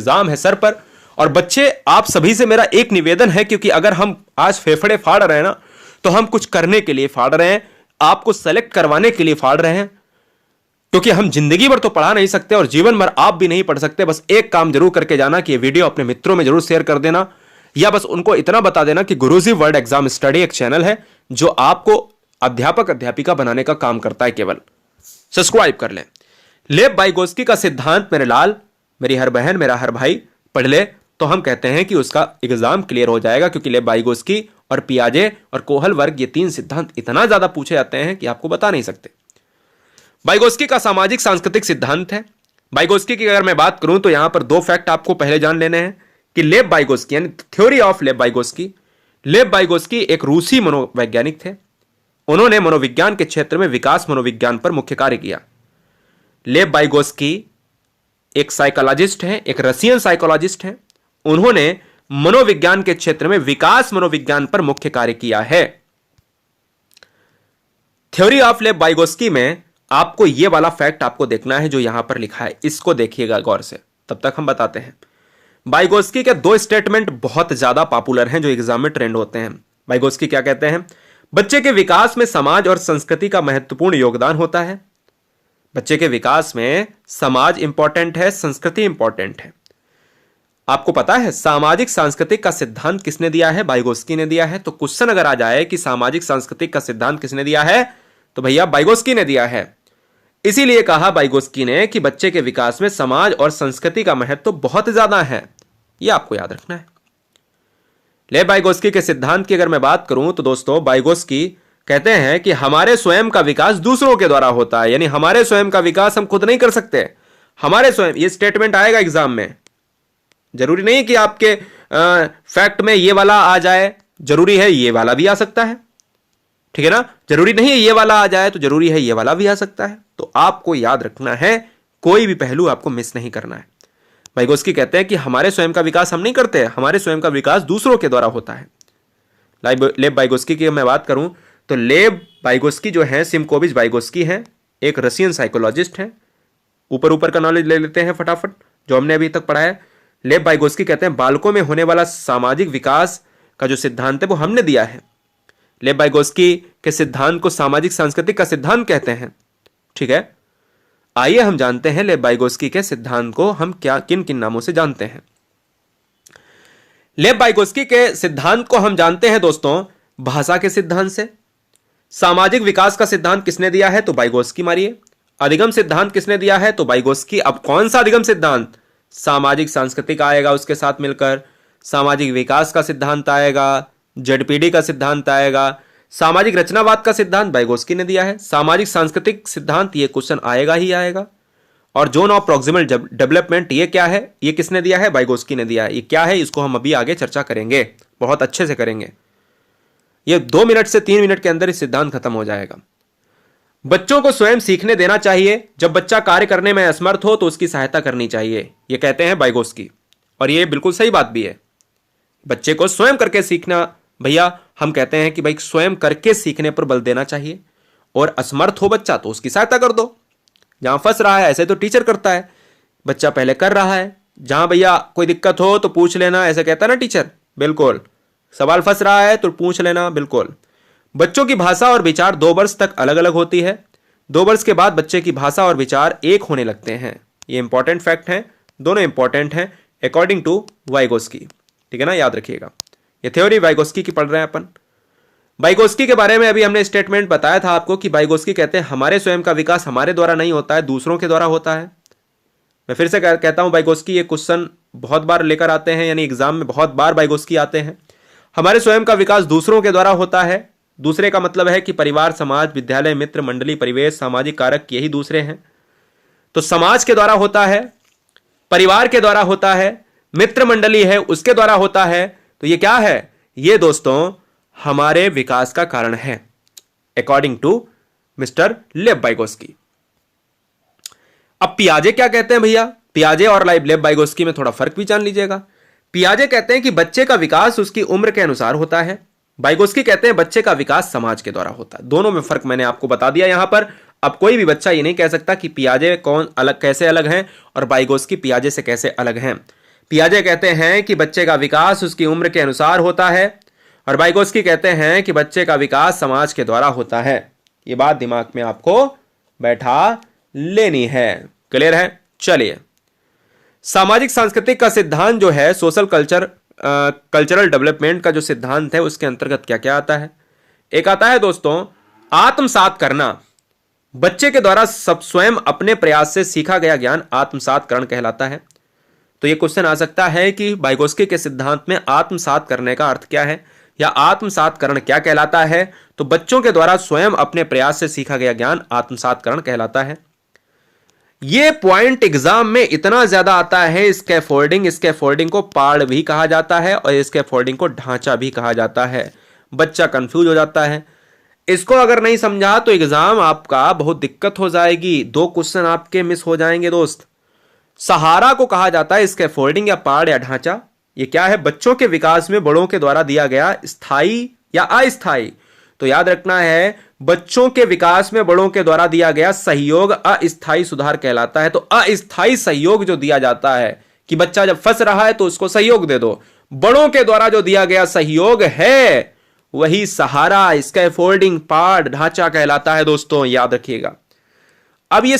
Exam है sir पर। और बच्चे, आप सभी से मेरा एक निवेदन है, क्योंकि अगर हम आज फेफड़े फाड़ रहे हैं ना, तो हम कुछ करने के लिए फाड़ रहे हैं, आपको सेलेक्ट करवाने के लिए फाड़ रहे हैं, क्योंकि हम जिंदगी भर तो पढ़ा नहीं सकते और जीवन भर आप भी नहीं पढ़ सकते। बस एक काम जरूर करके जाना कि ये वीडियो अपने मित्रों में जरूर शेयर कर देना, या बस उनको इतना बता देना कि गुरुजी वर्ल्ड एग्जाम स्टडी एक चैनल है जो आपको अध्यापक अध्यापिका बनाने का काम करता है। केवल सब्सक्राइब कर लें। लेव वाइगोस्की का सिद्धांत मेरे लाल, मेरी हर बहन, मेरा हर भाई पढ़ ले तो हम कहते हैं कि उसका एग्जाम क्लियर हो जाएगा, क्योंकि लेव वाइगोस्की और पियाजे और कोहल वर्ग, ये तीन सिद्धांत इतना ज्यादा पूछे जाते हैं कि आपको बता नहीं सकते। वाइगोस्की का सामाजिक सांस्कृतिक सिद्धांत है। वाइगोस्की की अगर मैं बात करूं तो यहां पर दो फैक्ट आपको पहले जान लेने हैं कि लेव वाइगोस्की यानी थ्योरी ऑफ लेव वाइगोस्की, लेव वाइगोस्की एक रूसी मनोवैज्ञानिक थे। उन्होंने मनोविज्ञान के क्षेत्र में विकास मनोविज्ञान पर मुख्य कार्य किया। लेव वाइगोस्की एक साइकोलॉजिस्ट हैं, एक रशियन साइकोलॉजिस्ट हैं। उन्होंने मनोविज्ञान के क्षेत्र में विकास मनोविज्ञान पर मुख्य कार्य किया है। थ्योरी ऑफ लेव वाइगोस्की में आपको यह वाला फैक्ट आपको देखना है जो यहां पर लिखा है, इसको देखिएगा गौर से, तब तक हम बताते हैं। वाइगोस्की के दो स्टेटमेंट बहुत ज्यादा पॉपुलर हैं जो एग्जाम में ट्रेंड होते हैं। वाइगोस्की क्या कहते हैं? बच्चे के विकास में समाज और संस्कृति का महत्वपूर्ण योगदान होता है। बच्चे के विकास में समाज इंपॉर्टेंट है, संस्कृति इंपॉर्टेंट है। आपको पता है सामाजिक सांस्कृतिक का सिद्धांत किसने दिया है? वाइगोस्की ने दिया है। तो क्वेश्चन अगर आ जाए कि सामाजिक सांस्कृतिक का सिद्धांत किसने दिया है, तो भैया वाइगोस्की ने दिया है। इसीलिए कहा वाइगोस्की ने कि बच्चे के विकास में समाज और संस्कृति का महत्व तो बहुत ज्यादा है, यह आपको याद रखना है। लेव वाइगोस्की के सिद्धांत की अगर मैं बात करूं तो दोस्तों, वाइगोस्की कहते हैं कि हमारे स्वयं का विकास दूसरों के द्वारा होता है, यानी हमारे स्वयं का विकास हम खुद नहीं कर सकते, हमारे स्वयं। ये स्टेटमेंट आएगा एग्जाम में, जरूरी नहीं कि आपके फैक्ट में ये वाला आ जाए, जरूरी है ये वाला भी आ सकता है, ठीक है ना। जरूरी नहीं है ये वाला आ जाए तो जरूरी है ये वाला भी आ सकता है। तो आपको याद रखना है, कोई भी पहलू आपको मिस नहीं करना है। वाइगोस्की कहते हैं कि हमारे स्वयं का विकास हम नहीं करते, हमारे स्वयं का विकास दूसरों के द्वारा होता है। लेव वाइगोस्की की मैं बात करूं तो लेव वाइगोस्की जो है, सिमकोविच वाइगोस्की हैं, एक रशियन साइकोलॉजिस्ट हैं। ऊपर ऊपर का नॉलेज ले लेते हैं फटाफट जो हमने अभी तक पढ़ा है। लेव वाइगोस्की कहते हैं बालकों में होने वाला सामाजिक विकास का जो सिद्धांत है वो हमने दिया है। लेव वाइगोस्की के सिद्धांत को सामाजिक सांस्कृतिक का सिद्धांत कहते हैं, ठीक है। आइए हम जानते हैं लेव वाइगोस्की के सिद्धांत को हम क्या किन किन नामों से जानते हैं। लेव वाइगोस्की के सिद्धांत को हम जानते हैं दोस्तों भाषा के सिद्धांत से। सामाजिक विकास का सिद्धांत किसने दिया है? तो वाइगोस्की मारिए। अधिगम सिद्धांत किसने दिया है? तो वाइगोस्की। अब कौन सा अधिगम सिद्धांत? सामाजिक सांस्कृतिक आएगा, उसके साथ मिलकर सामाजिक विकास का सिद्धांत आएगा, जेडपीडी का सिद्धांत आएगा, सामाजिक रचनावाद का सिद्धांत वाइगोस्की ने दिया है, सामाजिक सांस्कृतिक सिद्धांत, ये क्वेश्चन आएगा ही आएगा। और जोन ऑफ प्रॉक्सिमल डेवलपमेंट, ये क्या है? ये किसने दिया है? वाइगोस्की ने दिया है। ये क्या है? इसको हम अभी आगे चर्चा करेंगे, बहुत अच्छे से करेंगे। ये 2 मिनट से 3 मिनट के अंदर इस सिद्धांत खत्म हो जाएगा। बच्चों को स्वयं सीखने देना चाहिए, जब बच्चा कार्य करने में असमर्थ हो तो उसकी सहायता करनी चाहिए, ये कहते हैं वाइगोस्की। और ये बिल्कुल सही बात भी है, बच्चे को स्वयं करके सीखना, भैया हम कहते हैं कि भाई स्वयं करके सीखने पर बल देना चाहिए। और असमर्थ हो बच्चा तो उसकी सहायता कर दो। जहां फंस रहा है, ऐसे तो टीचर करता है, बच्चा पहले कर रहा है, जहां भैया कोई दिक्कत हो तो पूछ लेना, ऐसे कहता है ना टीचर, बिल्कुल। सवाल फंस रहा है तो पूछ लेना, बिल्कुल। बच्चों की भाषा और विचार 2 वर्ष तक अलग अलग होती है। 2 वर्ष के बाद बच्चे की भाषा और विचार एक होने लगते हैं। ये इंपॉर्टेंट फैक्ट है, दोनों इंपॉर्टेंट हैं अकॉर्डिंग टू वाइगोस्की, ठीक है ना, याद रखिएगा। ये थ्योरी वाइगोस्की की पढ़ रहे हैं अपन। वाइगोस्की के बारे में अभी हमने स्टेटमेंट बताया था आपको कि वाइगोस्की कहते हैं हमारे स्वयं का विकास हमारे द्वारा नहीं होता है, दूसरों के द्वारा होता है। मैं फिर से कहता हूं, वाइगोस्की ये क्वेश्चन बहुत बार लेकर आते हैं, यानी एग्जाम में बहुत बार वाइगोस्की आते हैं। हमारे स्वयं का विकास दूसरों के द्वारा होता है। दूसरे का मतलब है कि परिवार, समाज, विद्यालय, मित्र मंडली, परिवेश, सामाजिक कारक, यही दूसरे हैं। तो समाज के द्वारा होता है, परिवार के द्वारा होता है, मित्र मंडली है उसके द्वारा होता है। तो ये क्या है? ये दोस्तों हमारे विकास का कारण है अकॉर्डिंग टू मिस्टर लेव वाइगोस्की। अब पियाजे क्या कहते हैं भैया? पियाजे और लेव वाइगोस्की में थोड़ा फर्क भी जान लीजिएगा। पियाजे कहते हैं कि बच्चे का विकास उसकी उम्र के अनुसार होता है। वाइगोस्की कहते हैं बच्चे का विकास समाज के द्वारा होता है। दोनों में फर्क मैंने आपको बता दिया यहां पर। अब कोई भी बच्चा ये नहीं कह सकता कि पियाजे कौन अलग, कैसे अलग हैं और वाइगोस्की पियाजे से कैसे अलग हैं। पियाजे कहते हैं कि बच्चे का विकास उसकी उम्र के अनुसार होता है, और वाइगोत्स्की कहते हैं कि बच्चे का विकास समाज के द्वारा होता है। ये बात दिमाग में आपको बैठा लेनी है। क्लियर है? चलिए, सामाजिक सांस्कृतिक का सिद्धांत जो है, सोशल कल्चरल डेवलपमेंट का जो सिद्धांत है, उसके अंतर्गत क्या क्या आता है? एक आता है दोस्तों, आत्मसात करना। बच्चे के द्वारा सब स्वयं अपने प्रयास से सीखा गया ज्ञान आत्मसातकरण कहलाता है। तो यह क्वेश्चन आ सकता है कि वाइगोत्स्की के सिद्धांत में आत्मसात करने का अर्थ क्या है, या आत्मसातकरण क्या कहलाता है? तो बच्चों के द्वारा स्वयं अपने प्रयास से सीखा गया ज्ञान आत्मसातकरण कहलाता है। यह पॉइंट एग्जाम में इतना ज्यादा आता है, स्कैफोल्डिंग को पाड़ भी कहा जाता है और स्कैफोल्डिंग को ढांचा भी कहा जाता है। बच्चा कंफ्यूज हो जाता है। इसको अगर नहीं समझा तो एग्जाम आपका बहुत दिक्कत हो जाएगी, 2 क्वेश्चन आपके मिस हो जाएंगे दोस्त। सहारा को कहा जाता है स्कैफोल्डिंग या पाड़ या ढांचा। ये क्या है? बच्चों के विकास में बड़ों के द्वारा दिया गया स्थायी या अस्थायी। तो याद रखना है, बच्चों के विकास में बड़ों के द्वारा दिया गया सहयोग अस्थायी सुधार कहलाता है। तो अस्थायी सहयोग जो दिया जाता है कि बच्चा जब फंस रहा है तो उसको सहयोग दे दो, बड़ों के द्वारा जो दिया गया सहयोग है वही सहारा, स्कैफोल्डिंग, पाड़, ढांचा कहलाता है दोस्तों, याद रखिएगा। अब ये